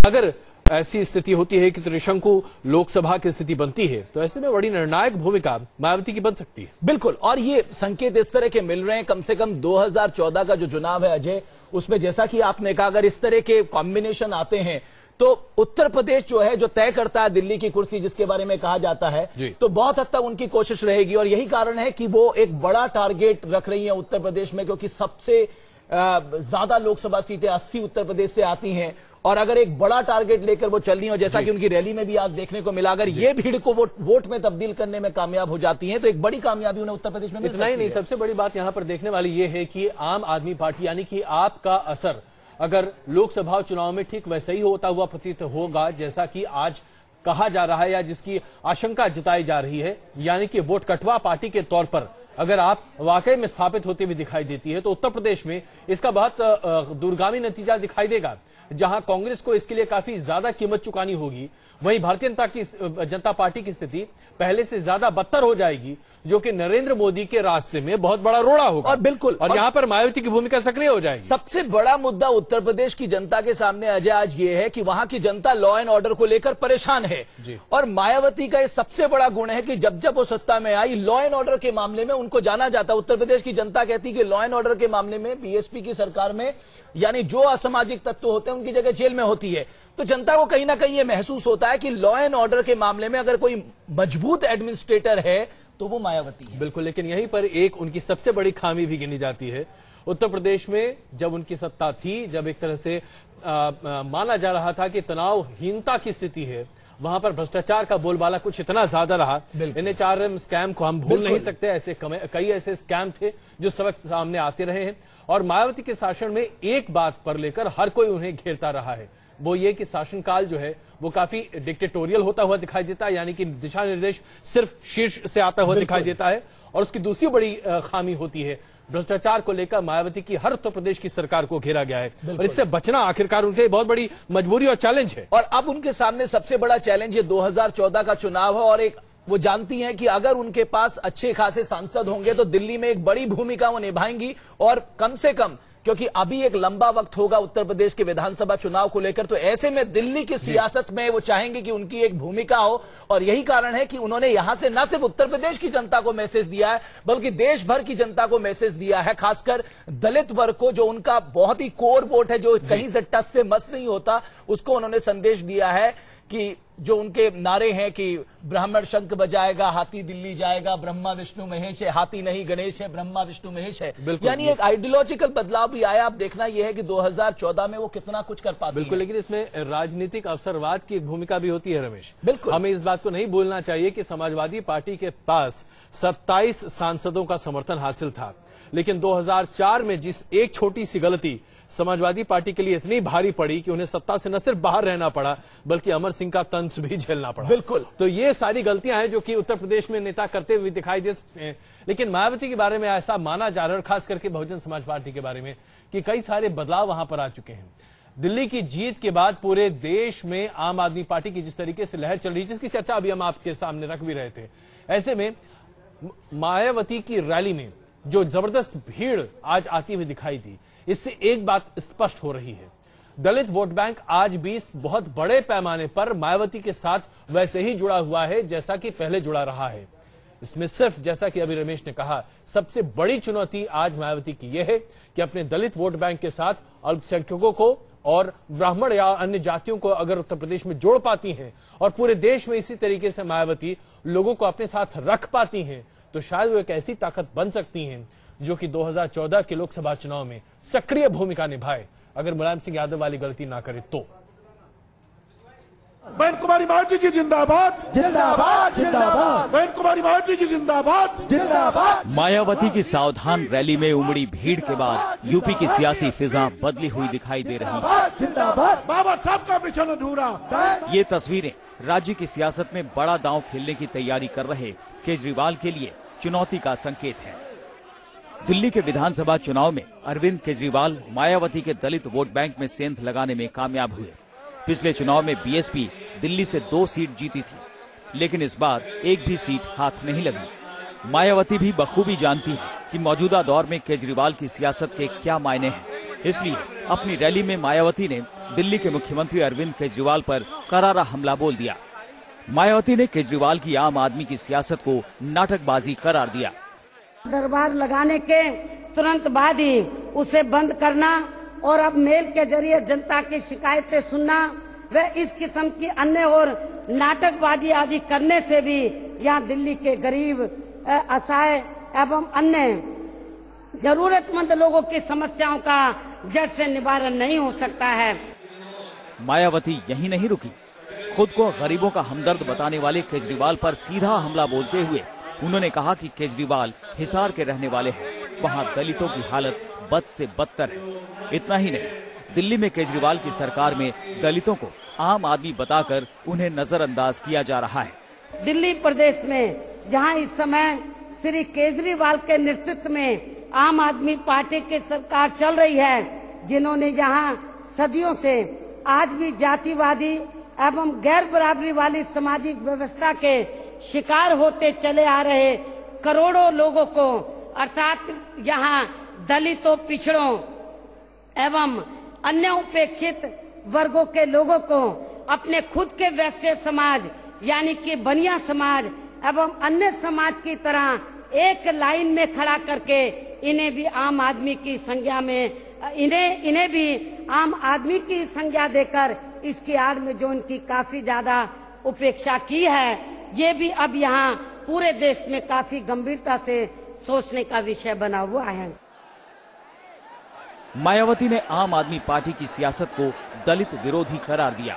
अगर ऐसी स्थिति होती है कि त्रिशंकु लोकसभा की स्थिति बनती है तो ऐसे में बड़ी निर्णायक भूमिका मायावती की बन सकती है। बिल्कुल, और ये संकेत इस तरह के मिल रहे हैं। कम से कम 2014 का जो चुनाव है अजय, उसमें जैसा कि आपने कहा, अगर इस तरह के कॉम्बिनेशन आते हैं तो उत्तर प्रदेश जो है, जो तय करता है दिल्ली की कुर्सी जिसके बारे में कहा जाता है, तो बहुत हद तक उनकी कोशिश रहेगी। और यही कारण है कि वो एक बड़ा टारगेट रख रही है उत्तर प्रदेश में, क्योंकि सबसे ज्यादा लोकसभा सीटें 80 उत्तर प्रदेश से आती हैं। और अगर एक बड़ा टारगेट लेकर वो चल रही है, और जैसा कि उनकी रैली में भी आज देखने को मिला, अगर ये भीड़ को वोट में तब्दील करने में कामयाब हो जाती है तो एक बड़ी कामयाबी उन्हें उत्तर प्रदेश में मिल सकती है। इतना ही नहीं, सबसे बड़ी बात यहां पर देखने वाली ये है कि आम आदमी पार्टी यानी कि आपका असर अगर लोकसभा चुनाव में ठीक वैसे ही होता हुआ प्रतीत होगा जैसा कि आज कहा जा रहा है या जिसकी आशंका जताई जा रही है, यानी कि वोट कटवा पार्टी के तौर पर अगर आप वाकई में स्थापित होते हुए दिखाई देती है तो उत्तर प्रदेश में इसका बहुत दूरगामी नतीजा दिखाई देगा। जहां कांग्रेस को इसके लिए काफी ज्यादा कीमत चुकानी होगी, वहीं भारतीय जनता पार्टी की स्थिति पहले से ज्यादा बदतर हो जाएगी, जो कि नरेंद्र मोदी के रास्ते में बहुत बड़ा रोड़ा होगा। और बिल्कुल, और यहां पर मायावती की भूमिका सक्रिय हो जाएगी। सबसे बड़ा मुद्दा उत्तर प्रदेश की जनता के सामने अजय आज ये है कि वहां की जनता लॉ एंड ऑर्डर को लेकर परेशान है। और मायावती का ये सबसे बड़ा गुण है कि जब जब वो सत्ता में आई, लॉ एंड ऑर्डर के मामले में उनको जाना जाता। उत्तर प्रदेश की जनता कहती कि लॉ एंड ऑर्डर के मामले में बीएसपी की सरकार में यानी जो असामाजिक तत्व होते हैं उनकी जगह जेल में होती है। तो जनता को कहीं ना कहीं यह महसूस होता है कि लॉ एंड ऑर्डर के मामले में अगर कोई मजबूत एडमिनिस्ट्रेटर है तो वो मायावती है। बिल्कुल, लेकिन यहीं पर एक उनकी सबसे बड़ी खामी भी गिनी जाती है। उत्तर प्रदेश में जब उनकी सत्ता थी, जब एक तरह से माना जा रहा था कि तनावहीनता की स्थिति है, वहां पर भ्रष्टाचार का बोलबाला कुछ इतना ज्यादा रहा। NHRM स्कैम को हम भूल नहीं सकते। ऐसे कई ऐसे स्कैम थे जो सब सामने आते रहे हैं। और मायावती के शासन में एक बात पर लेकर हर कोई उन्हें घेरता रहा है, वो ये कि शासनकाल जो है वो काफी डिक्टेटोरियल होता हुआ दिखाई देता है, यानी कि दिशा निर्देश सिर्फ शीर्ष से आता हुआ दिखाई देता है। और उसकी दूसरी बड़ी खामी होती है भ्रष्टाचार को लेकर मायावती की हर उत्तर प्रदेश की सरकार को घेरा गया है, और इससे बचना आखिरकार उनके बहुत बड़ी मजबूरी और चैलेंज है। और अब उनके सामने सबसे बड़ा चैलेंज ये 2014 का चुनाव है। और एक वो जानती हैं कि अगर उनके पास अच्छे खासे सांसद होंगे तो दिल्ली में एक बड़ी भूमिका वो निभाएंगी। और कम से कम, क्योंकि अभी एक लंबा वक्त होगा उत्तर प्रदेश के विधानसभा चुनाव को लेकर, तो ऐसे में दिल्ली की सियासत में वो चाहेंगे कि उनकी एक भूमिका हो। और यही कारण है कि उन्होंने यहां से न सिर्फ उत्तर प्रदेश की जनता को मैसेज दिया है, बल्कि देश भर की जनता को मैसेज दिया है, खासकर दलित वर्ग को, जो उनका बहुत ही कोर वोट है, जो कहीं से टस से मस नहीं होता, उसको उन्होंने संदेश दिया है कि जो उनके नारे हैं कि ब्राह्मण शंख बजाएगा, हाथी दिल्ली जाएगा, ब्रह्मा विष्णु महेश है, हाथी नहीं गणेश है, ब्रह्मा विष्णु महेश है। यानी एक आइडियोलॉजिकल बदलाव भी आया। आप देखना यह है कि 2014 में वो कितना कुछ कर पाते हैं। बिल्कुल, लेकिन इसमें राजनीतिक अवसरवाद की एक भूमिका भी होती है रमेश। बिल्कुल, हमें इस बात को नहीं भूलना चाहिए कि समाजवादी पार्टी के पास 27 सांसदों का समर्थन हासिल था, लेकिन 2004 में जिस एक छोटी सी गलती समाजवादी पार्टी के लिए इतनी भारी पड़ी कि उन्हें सत्ता से न सिर्फ बाहर रहना पड़ा बल्कि अमर सिंह का तंज भी झेलना पड़ा। बिल्कुल, तो ये सारी गलतियां हैं जो कि उत्तर प्रदेश में नेता करते हुए दिखाई दे सकते हैं। लेकिन मायावती के बारे में ऐसा माना जा रहा है, खास करके बहुजन समाज पार्टी के बारे में, कि कई सारे बदलाव वहां पर आ चुके हैं। दिल्ली की जीत के बाद पूरे देश में आम आदमी पार्टी की जिस तरीके से लहर चल रही है, जिसकी चर्चा अभी हम आपके सामने रख भी रहे थे, ऐसे में मायावती की रैली में जो जबरदस्त भीड़ आज आती हुई दिखाई दी, इससे एक बात स्पष्ट हो रही है, दलित वोट बैंक आज भी बहुत बड़े पैमाने पर मायावती के साथ वैसे ही जुड़ा हुआ है जैसा कि पहले जुड़ा रहा है। इसमें सिर्फ, जैसा कि अभी रमेश ने कहा, सबसे बड़ी चुनौती आज मायावती की यह है कि अपने दलित वोट बैंक के साथ अल्पसंख्यकों को और ब्राह्मण या अन्य जातियों को अगर उत्तर प्रदेश में जोड़ पाती हैं और पूरे देश में इसी तरीके से मायावती लोगों को अपने साथ रख पाती हैं, तो शायद वो एक ऐसी ताकत बन सकती हैं जो कि 2014 के लोकसभा चुनाव में सक्रिय भूमिका निभाए, अगर मुलायम सिंह यादव वाली गलती ना करे तो। बहन कुमारी मायावती की जिंदाबाद, जिंदाबाद, जिंदाबाद। बहन कुमारी मायावती की जिंदाबाद, जिंदाबाद। मायावती की सावधान रैली में उमड़ी भीड़ के बाद यूपी की सियासी फिजा बदली हुई दिखाई दे रही है। जिंदाबाद, बाबा साहब का मिशन अधूरा। ये तस्वीरें राज्य की सियासत में बड़ा दांव खेलने की तैयारी कर रहे केजरीवाल के लिए चुनौती का संकेत है। दिल्ली के विधानसभा चुनाव में अरविंद केजरीवाल मायावती के दलित वोट बैंक में सेंध लगाने में कामयाब हुए। पिछले चुनाव में बीएसपी दिल्ली से 2 सीट जीती थी, लेकिन इस बार एक भी सीट हाथ नहीं लगी। मायावती भी बखूबी जानती है कि मौजूदा दौर में केजरीवाल की सियासत के क्या मायने हैं, इसलिए अपनी रैली में मायावती ने दिल्ली के मुख्यमंत्री अरविंद केजरीवाल पर करारा हमला बोल दिया। मायावती ने केजरीवाल की आम आदमी की सियासत को नाटकबाजी करार दिया। दरबार लगाने के तुरंत बाद ही उसे बंद करना और अब मेल के जरिए जनता की शिकायतें सुनना व इस किस्म की अन्य और नाटकबाजी आदि करने से भी यहाँ दिल्ली के गरीब, असहाय एवं अन्य जरूरतमंद लोगों की समस्याओं का जड़ से निवारण नहीं हो सकता है। मायावती यहीं नहीं रुकी। खुद को गरीबों का हमदर्द बताने वाले केजरीवाल पर सीधा हमला बोलते हुए उन्होंने कहा कि केजरीवाल हिसार के रहने वाले हैं, वहां दलितों की हालत बद से बदतर है। इतना ही नहीं, दिल्ली में केजरीवाल की सरकार में दलितों को आम आदमी बताकर उन्हें नजरअंदाज किया जा रहा है। दिल्ली प्रदेश में जहां इस समय श्री केजरीवाल के नेतृत्व में आम आदमी पार्टी की सरकार चल रही है, जिन्होंने जहां सदियों से आज भी जातिवादी एवं गैर बराबरी वाली सामाजिक व्यवस्था के शिकार होते चले आ रहे करोड़ों लोगों को, अर्थात यहाँ दलितों, पिछड़ों एवं अन्य उपेक्षित वर्गों के लोगों को अपने खुद के वैश्य समाज यानी कि बनिया समाज एवं अन्य समाज की तरह एक लाइन में खड़ा करके इन्हें भी आम आदमी की संज्ञा में इन्हें भी आम आदमी की संज्ञा देकर इसकी आड़ में जो उनकी काफी ज्यादा उपेक्षा की है, ये भी अब यहाँ पूरे देश में काफी गंभीरता से सोचने का विषय बना हुआ है। मायावती ने आम आदमी पार्टी की सियासत को दलित विरोधी करार दिया।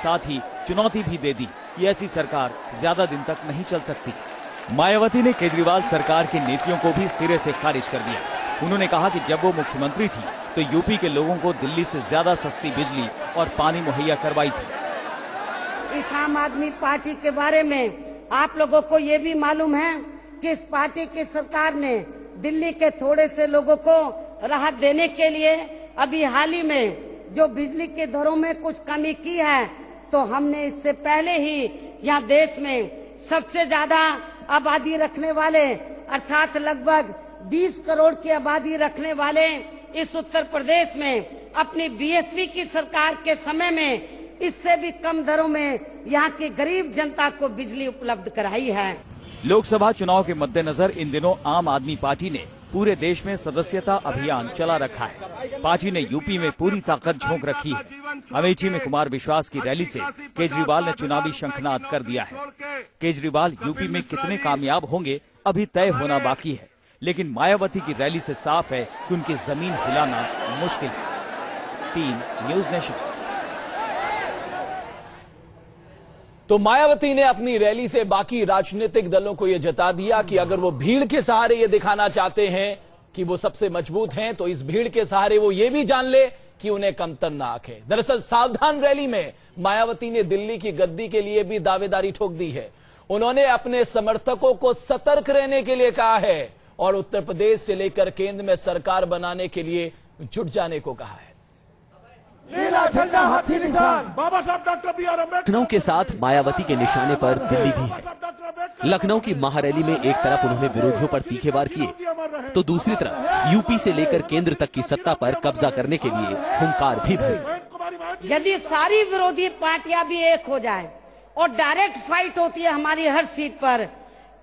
साथ ही चुनौती भी दे दी कि ऐसी सरकार ज्यादा दिन तक नहीं चल सकती। मायावती ने केजरीवाल सरकार की नीतियों को भी सिरे से खारिज कर दिया। उन्होंने कहा कि जब वो मुख्यमंत्री थी तो यूपी के लोगों को दिल्ली से ज्यादा सस्ती बिजली और पानी मुहैया करवाई थी। इस आम आदमी पार्टी के बारे में आप लोगों को ये भी मालूम है कि इस पार्टी की सरकार ने दिल्ली के थोड़े से लोगों को राहत देने के लिए अभी हाल ही में जो बिजली के दरों में कुछ कमी की है, तो हमने इससे पहले ही यहाँ देश में सबसे ज्यादा आबादी रखने वाले अर्थात लगभग 20 करोड़ की आबादी रखने वाले इस उत्तर प्रदेश में अपनी बीएसपी की सरकार के समय में इससे भी कम दरों में यहाँ की गरीब जनता को बिजली उपलब्ध कराई है। लोकसभा चुनाव के मद्देनजर इन दिनों आम आदमी पार्टी ने पूरे देश में सदस्यता अभियान चला रखा है। पार्टी ने यूपी में पूरी ताकत झोंक रखी है। अमेठी में कुमार विश्वास की रैली से केजरीवाल ने चुनावी शंखनाद कर दिया है। केजरीवाल यूपी में कितने कामयाब होंगे अभी तय होना बाकी है, लेकिन मायावती की रैली से साफ है कि उनकी जमीन हिलाना मुश्किल है। 3 न्यूज़ नेशन। तो मायावती ने अपनी रैली से बाकी राजनीतिक दलों को यह जता दिया कि अगर वो भीड़ के सहारे ये दिखाना चाहते हैं कि वो सबसे मजबूत हैं, तो इस भीड़ के सहारे वो ये भी जान ले कि उन्हें कमतर ना आंके। दरअसल सावधान रैली में मायावती ने दिल्ली की गद्दी के लिए भी दावेदारी ठोक दी है। उन्होंने अपने समर्थकों को सतर्क रहने के लिए कहा है और उत्तर प्रदेश से लेकर केंद्र में सरकार बनाने के लिए जुट जाने को कहा है। नीला झंडा हाथी निशान Baba Saheb doctor B R Ambedkar. Lucknow के साथ मायावती के निशाने पर दिल्ली भी है। लखनऊ की महारैली में एक तरफ उन्होंने विरोधियों पर तीखे वार किए, तो दूसरी तरफ यूपी से लेकर केंद्र तक की सत्ता पर कब्जा करने के लिए हुंकार भी भरी। यदि सारी विरोधी पार्टियां भी एक हो जाए और डायरेक्ट फाइट होती है हमारी हर सीट पर,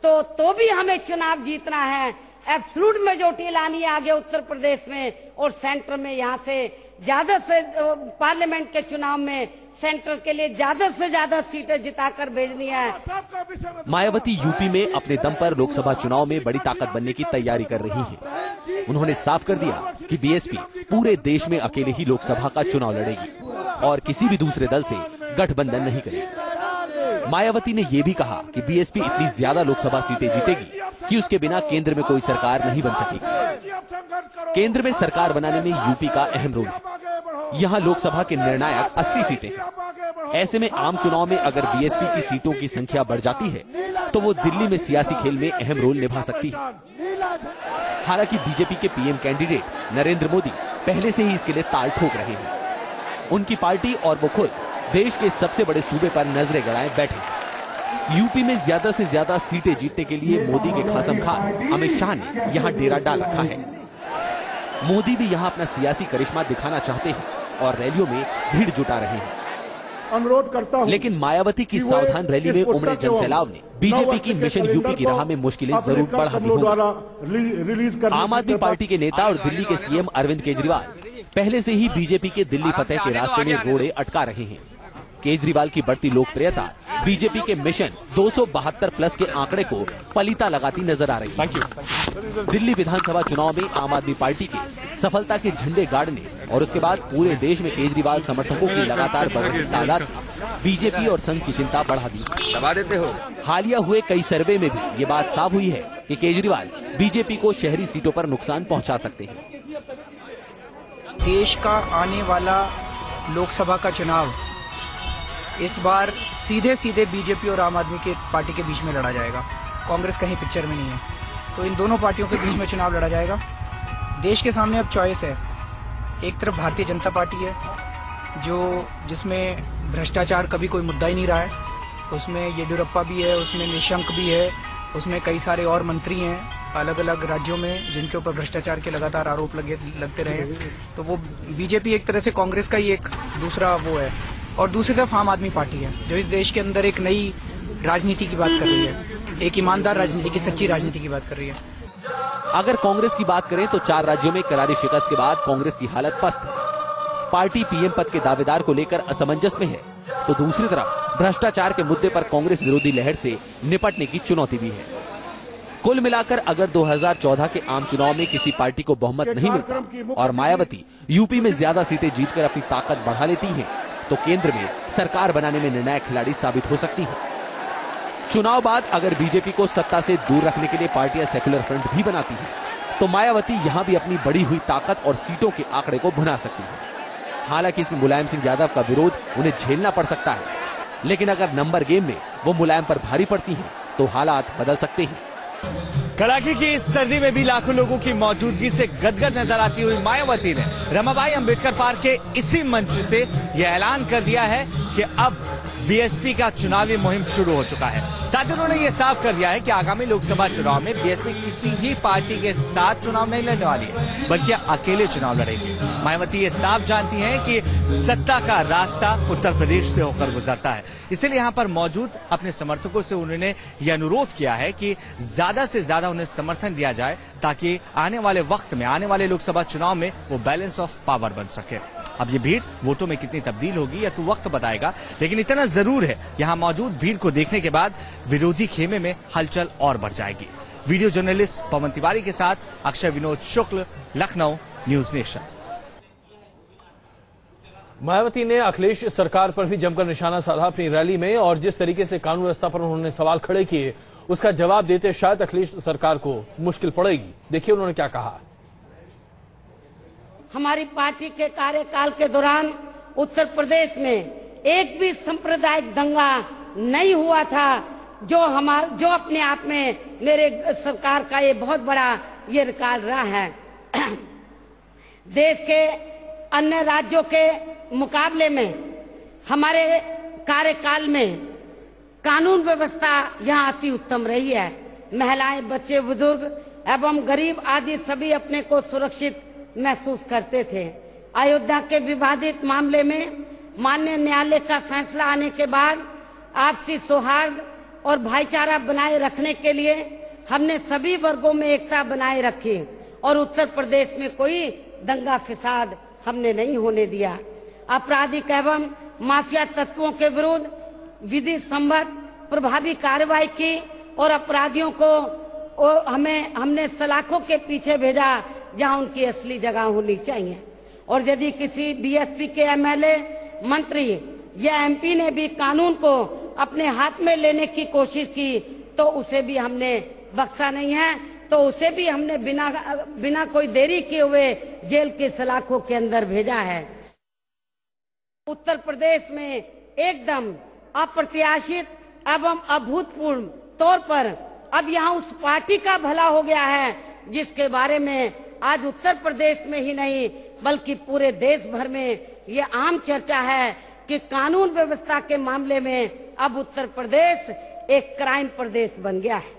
तो भी हमें चुनाव जीतना है। एब्सोल्यूट मेजॉरिटी लानी है आगे उत्तर प्रदेश में और सेंटर में, यहाँ से ज्यादा से पार्लियामेंट के चुनाव में सेंटर के लिए ज्यादा से ज्यादा सीटें जिताकर भेजनी है। मायावती यूपी में अपने दम पर लोकसभा चुनाव में बड़ी ताकत बनने की तैयारी कर रही है। उन्होंने साफ कर दिया कि बीएसपी पूरे देश में अकेले ही लोकसभा का चुनाव लड़ेगी और किसी भी दूसरे दल से गठबंधन नहीं करेगी। मायावती ने यह भी कहा कि बीएसपी इतनी ज्यादा लोकसभा सीटें जीतेगी कि उसके बिना केंद्र में कोई सरकार नहीं बन सकेगी। केंद्र में सरकार बनाने में यूपी का अहम रोल है। यहाँ लोकसभा के निर्णायक 80 सीटें हैं। ऐसे में आम चुनाव में अगर बीएसपी की सीटों की संख्या बढ़ जाती है तो वो दिल्ली में सियासी खेल में अहम रोल निभा सकती है। हालांकि बीजेपी के पीएम कैंडिडेट नरेंद्र मोदी पहले से ही इसके लिए ताल ठोक रहे हैं। उनकी पार्टी और वो खुद देश के सबसे बड़े सूबे पर नजरें गड़ाए बैठे। यूपी में ज्यादा से ज्यादा सीटें जीतने के लिए मोदी के खासम खास अमित शाह ने यहां डेरा डाल रखा है। मोदी भी यहां अपना सियासी करिश्मा दिखाना चाहते हैं, और रैलियों में भीड़ जुटा रहे हैं। अनुरोध करता हूं, लेकिन मायावती की सावधान रैली में उमड़े जनसैलाब ने बीजेपी की मिशन यूपी की राह में मुश्किलें जरूर बढ़ा दी होंगी। आम आदमी पार्टी के नेता और दिल्ली के सीएम अरविंद केजरीवाल पहले से ही बीजेपी के दिल्ली फतेह के रास्ते में रोड़े अटका रहे हैं। केजरीवाल की बढ़ती लोकप्रियता बीजेपी के मिशन 272 प्लस के आंकड़े को पलीता लगाती नजर आ रही है। दिल्ली विधानसभा चुनाव में आम आदमी पार्टी के सफलता के झंडे गाड़ने और उसके बाद पूरे देश में केजरीवाल समर्थकों की लगातार बढ़ रही तादाद बीजेपी और संघ की चिंता बढ़ा दी। दबा देते हो। हालिया हुए कई सर्वे में भी ये बात साफ हुई है कि केजरीवाल बीजेपी को शहरी सीटों पर नुकसान पहुंचा सकते हैं। देश का आने वाला लोकसभा का चुनाव इस बार सीधे सीधे बीजेपी और आम आदमी के पार्टी के बीच में लड़ा जाएगा। कांग्रेस कहीं पिक्चर में नहीं है, तो इन दोनों पार्टियों के बीच में चुनाव लड़ा जाएगा। देश के सामने अब चॉइस है। एक तरफ भारतीय जनता पार्टी है जिसमें भ्रष्टाचार कभी कोई मुद्दा ही नहीं रहा है, उसमें येडियुरप्पा भी है, उसमें निशंक भी है, उसमें कई सारे और मंत्री हैं अलग अलग राज्यों में जिनके ऊपर भ्रष्टाचार के लगातार आरोप लगते रहे। तो वो बीजेपी एक तरह से कांग्रेस का ही एक दूसरा वो है, और दूसरी तरफ आम आदमी पार्टी है जो इस देश के अंदर एक नई राजनीति की बात कर रही है, एक ईमानदार राजनीति की, सच्ची राजनीति की बात कर रही है। अगर कांग्रेस की बात करें तो 4 राज्यों में करारी शिकस्त के बाद कांग्रेस की हालत पस्त है। पार्टी पीएम पद के दावेदार को लेकर असमंजस में है, तो दूसरी तरफ भ्रष्टाचार के मुद्दे पर कांग्रेस विरोधी लहर से निपटने की चुनौती भी है। कुल मिलाकर अगर 2014 के आम चुनाव में किसी पार्टी को बहुमत नहीं मिलता और मायावती यूपी में ज्यादा सीटें जीतकर अपनी ताकत बढ़ा लेती हैं, तो केंद्र में सरकार बनाने में निर्णायक खिलाड़ी साबित हो सकती है। चुनाव बाद अगर बीजेपी को सत्ता से दूर रखने के लिए पार्टियां सेक्युलर फ्रंट भी बनाती है, तो मायावती यहां भी अपनी बढ़ी हुई ताकत और सीटों के आंकड़े को भुना सकती है। हालांकि इसमें मुलायम सिंह यादव का विरोध उन्हें झेलना पड़ सकता है, लेकिन अगर नंबर गेम में वो मुलायम पर भारी पड़ती हैं, तो हालात बदल सकते हैं। कड़ाके की इस सर्दी में भी लाखों लोगों की मौजूदगी से गदगद नजर आती हुई मायावती ने रमाबाई अंबेडकर पार्क के इसी मंच से यह ऐलान कर दिया है कि अब बीएसपी का चुनावी मुहिम शुरू हो चुका है। साथ ही उन्होंने ये साफ कर दिया है कि आगामी लोकसभा चुनाव में बीएसपी किसी भी पार्टी के साथ चुनाव नहीं लड़ने वाली है, बल्कि अकेले चुनाव लड़ेगी। मायावती ये साफ जानती हैं कि सत्ता का रास्ता उत्तर प्रदेश से होकर गुजरता है, इसलिए यहां पर मौजूद अपने समर्थकों से उन्होंने ये अनुरोध किया है कि ज्यादा से ज्यादा उन्हें समर्थन दिया जाए, ताकि आने वाले वक्त में, आने वाले लोकसभा चुनाव में वो बैलेंस ऑफ पावर बन सके। अब ये भीड़ वोटों में कितनी तब्दील होगी या तो वक्त बताएगा, लेकिन इतना जरूर है यहां मौजूद भीड़ को देखने के बाद विरोधी खेमे में हलचल और बढ़ जाएगी। वीडियो जर्नलिस्ट पवन तिवारी के साथ अक्षय विनोद शुक्ल, लखनऊ, न्यूज नेशन। मायावती ने अखिलेश सरकार पर भी जमकर निशाना साधा अपनी रैली में, और जिस तरीके से कानून व्यवस्था पर उन्होंने सवाल खड़े किए उसका जवाब देते शायद अखिलेश सरकार को मुश्किल पड़ेगी। देखिए उन्होंने क्या कहा। हमारी पार्टी के कार्यकाल के दौरान उत्तर प्रदेश में एक भी सांप्रदायिक दंगा नहीं हुआ था, जो अपने आप में मेरे सरकार का ये बहुत बड़ा ये रिकॉर्ड रहा है। देश के अन्य राज्यों के मुकाबले में हमारे कार्यकाल में कानून व्यवस्था यहाँ अति उत्तम रही है। महिलाएं, बच्चे, बुजुर्ग एवं गरीब आदि सभी अपने को सुरक्षित महसूस करते थे। अयोध्या के विवादित मामले में माननीय न्यायालय का फैसला आने के बाद आपसी सौहार्द और भाईचारा बनाए रखने के लिए हमने सभी वर्गों में एकता बनाए रखी और उत्तर प्रदेश में कोई दंगा फिसाद हमने नहीं होने दिया। आपराधिक एवं माफिया तत्वों के विरुद्ध विधि सम्मत प्रभावी कार्रवाई की और अपराधियों को हमने सलाखों के पीछे भेजा जहां उनकी असली जगह होनी चाहिए। और यदि किसी बीएसपी के एमएलए, मंत्री या एमपी ने भी कानून को अपने हाथ में लेने की कोशिश की तो उसे भी हमने बख्शा नहीं है, तो उसे भी हमने बिना कोई देरी किए हुए जेल की सलाखों के अंदर भेजा है। उत्तर प्रदेश में एकदम अप्रत्याशित एवं अभूतपूर्व तौर पर अब यहाँ उस पार्टी का भला हो गया है जिसके बारे में आज उत्तर प्रदेश में ही नहीं बल्कि पूरे देश भर में ये आम चर्चा है कि कानून व्यवस्था के मामले में अब उत्तर प्रदेश एक क्राइम प्रदेश बन गया है।